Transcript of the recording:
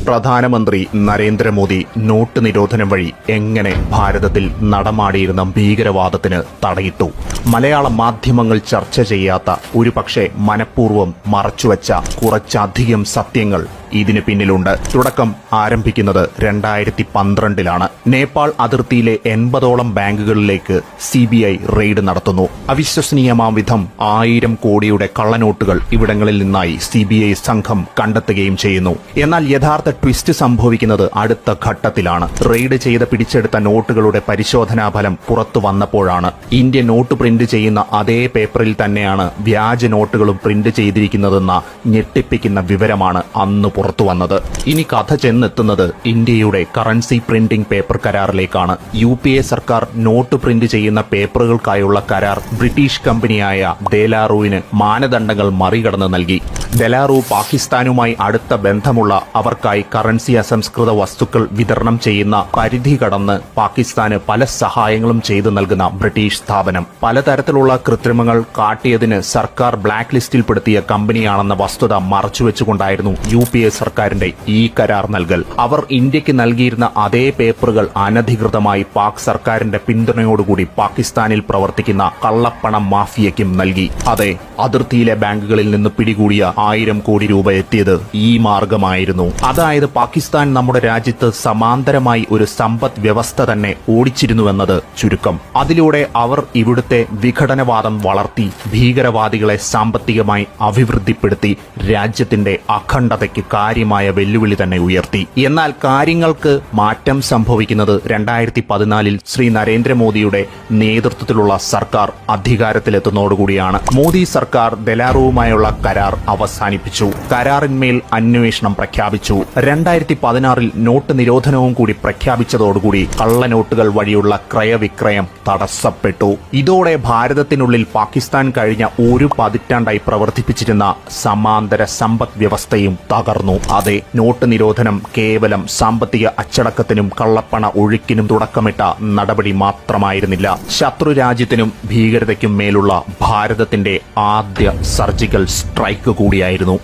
പ്രധാനമന്ത്രി നരേന്ദ്രമോദി നോട്ട് നിരോധനം വഴി എങ്ങനെ ഭാരതത്തിൽ നടമാടിയിരുന്ന ഭീകരവാദത്തിന് തടയിട്ടു? മലയാള മാധ്യമങ്ങൾ ചർച്ച ചെയ്യാത്ത, ഒരുപക്ഷെ മനഃപൂർവ്വം മറച്ചുവെച്ച കുറച്ചധികം സത്യങ്ങൾ ഇതിന് പിന്നിലുണ്ട്. തുടക്കം ആരംഭിക്കുന്നത് 2012-ലാണ്. നേപ്പാൾ അതിർത്തിയിലെ 80ഓളം ബാങ്കുകളിലേക്ക് CBI റെയ്ഡ് നടത്തുന്നു. അവിശ്വസനീയമാം വിധം 1000 കോടിയുടെ കള്ളനോട്ടുകൾ ഇവിടങ്ങളിൽ നിന്നായി CBI സംഘം കണ്ടെത്തുകയും ചെയ്യുന്നു. എന്നാൽ യഥാർത്ഥ ട്വിസ്റ്റ് സംഭവിക്കുന്നത് അടുത്ത ഘട്ടത്തിലാണ്. റെയ്ഡ് ചെയ്ത് പിടിച്ചെടുത്ത നോട്ടുകളുടെ പരിശോധനാ ഫലം പുറത്തു വന്നപ്പോഴാണ്. ഇന്ത്യ നോട്ട് പ്രിന്റ് ചെയ്യുന്ന അതേ പേപ്പറിൽ തന്നെയാണ് വ്യാജ നോട്ടുകളും പ്രിന്റ് ചെയ്തിരിക്കുന്നതെന്ന ഞെട്ടിപ്പിക്കുന്ന വിവരമാണ് അന്ന് പുറത്തുവന്നത്. ഇനി കഥ ചെന്നെത്തുന്നത് ഇന്ത്യയുടെ കറൻസി പ്രിന്റിംഗ് പേപ്പർ കരാറിലേക്കാണ്. UPA സർക്കാർ നോട്ട് പ്രിന്റ് ചെയ്യുന്ന പേപ്പറുകൾക്കായുള്ള കരാർ ബ്രിട്ടീഷ് കമ്പനിയായ ദെലാറൂവിന് മാനദണ്ഡങ്ങൾ മറികടന്ന് നൽകി. ദെലാറൂ പാകിസ്ഥാനുമായി അടുത്ത ബന്ധമുള്ള അവർക്കായി കറൻസി അസംസ്കൃത വസ്തുക്കൾ വിതരണം ചെയ്യുന്ന പരിധി കടന്ന് പാകിസ്ഥാന് പല സഹായങ്ങളും ചെയ്തു നൽകുന്ന ബ്രിട്ടീഷ് സ്ഥാപനം. പലതരത്തിലുള്ള കൃത്രിമങ്ങൾ കാട്ടിയതിന് സർക്കാർ ബ്ലാക്ക് ലിസ്റ്റിൽപ്പെടുത്തിയ കമ്പനിയാണെന്ന വസ്തുത മറച്ചുവെച്ചുകൊണ്ടായിരുന്നു UPA സർക്കാരിന്റെ ഈ കരാർ നൽകൽ. അവർ ഇന്ത്യക്ക് നൽകിയിരുന്ന അതേ പേപ്പറുകൾ അനധികൃതമായി പാക് സർക്കാരിന്റെ പിന്തുണയോടുകൂടി പാകിസ്ഥാനിൽ പ്രവർത്തിക്കുന്ന കള്ളപ്പണം മാഫിയയ്ക്കും നൽകി. അതെ, അതിർത്തിയിലെ ബാങ്കുകളിൽ നിന്ന് പിടികൂടിയ 1000 കോടി രൂപ എത്തിയത് ഈ മാർഗമായിരുന്നു. അതായത് പാകിസ്ഥാൻ നമ്മുടെ രാജ്യത്ത് സമാന്തരമായി ഒരു സമ്പദ് വ്യവസ്ഥ തന്നെ ഓടിച്ചിരുന്നുവെന്നത് ചുരുക്കം. അതിലൂടെ അവർ ഇവിടുത്തെ വിഘടനവാദം വളർത്തി ഭീകരവാദികളെ സാമ്പത്തികമായി അഭിവൃദ്ധിപ്പെടുത്തി രാജ്യത്തിന്റെ അഖണ്ഡതയ്ക്ക് കാര്യമായ വെല്ലുവിളി തന്നെ ഉയർത്തി. എന്നാൽ കാര്യങ്ങൾക്ക് മാറ്റം സംഭവിക്കുന്നത് 2014-ൽ ശ്രീ നരേന്ദ്രമോദിയുടെ നേതൃത്വത്തിലുള്ള സർക്കാർ അധികാരത്തിലെത്തുന്നതോടുകൂടിയാണ്. മോദി സർക്കാർ ദെലാറൂവുമായുള്ള കരാർ അവസാനിപ്പിച്ചു. കരാറിന്മേൽ അന്വേഷണം പ്രഖ്യാപിച്ചു. 2016-ൽ നോട്ട് നിരോധനവും കൂടി പ്രഖ്യാപിച്ചതോടുകൂടി കള്ളനോട്ടുകൾ വഴിയുള്ള ക്രയവിക്രയം തടസ്സപ്പെട്ടു. ഇതോടെ ഭാരതത്തിനുള്ളിൽ പാകിസ്ഥാൻ കഴിഞ്ഞ ഒരു പതിറ്റാണ്ടായി പ്രവർത്തിപ്പിച്ചിരുന്ന സമാന്തര സമ്പദ് വ്യവസ്ഥയും തകർന്നു. അതെ, നോട്ട് നിരോധനം കേവലം സാമ്പത്തിക അച്ചടക്കത്തിനും കള്ളപ്പണ ഒഴുക്കിനും തുടക്കമിട്ട നടപടി മാത്രമായിരുന്നില്ല. ശത്രു രാജ്യത്തിനും ഭീകരതയ്ക്കും മേലുള്ള ഭാരതത്തിന്റെ ആദ്യ സർജിക്കൽ സ്ട്രൈക്ക് കൂടിയായിരുന്നു.